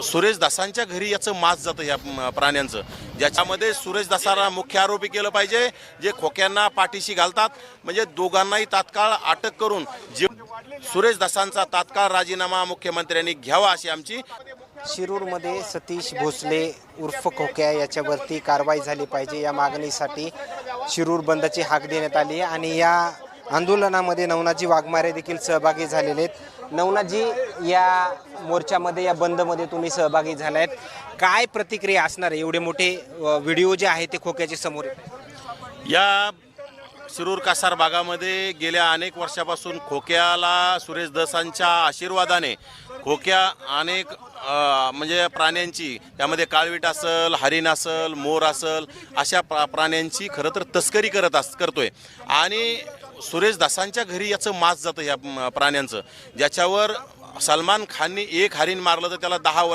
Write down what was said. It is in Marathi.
सुरेश दासांच्या घरी याचं मांस जातं या प्राण्यांचं, ज्याच्यामध्ये सुरेश दासाला मुख्य आरोपी केलं पाहिजे, जे खोक्यांना पाठीशी घालतात. म्हणजे दोघांनाही तात्काळ अटक करून सुरेश दासांचा तात्काळ राजीनामा मुख्यमंत्र्यांनी घ्यावा अशी आमची. शिरूरमध्ये सतीश भोसले उर्फ खोक्या याच्यावरती कारवाई झाली पाहिजे या मागणीसाठी शिरूर बंदची हाक देण्यात आली आणि या आंदोलनामध्ये नवनाथजी वाघमारे देखील सहभागी झालेले आहेत. नवनाथजी, या मोर्चामध्ये या बंदमध्ये तुम्ही सहभागी झाला आहेत, काय प्रतिक्रिया असणार आहे? एवढे मोठे व्हिडिओ जे आहे ते खोक्याचे समोर या शिरूर कासार भागामध्ये गेल्या अनेक वर्षापासून खोक्याला सुरेश दासांच्या आशीर्वादाने खोक्या अनेक म्हणजे प्राण्यांची, त्यामध्ये काळवीट असेल, हरिण असेल, मोर असेल, अशा प्राण्यांची खरं तर तस्करी करतोय. आणि सुरेश दासांच्या घरी याचं मांस जातं या प्राण्यांचं, ज्याच्यावर सलमान खाननी एक हरिण मारलं तर त्याला 10 वर्ष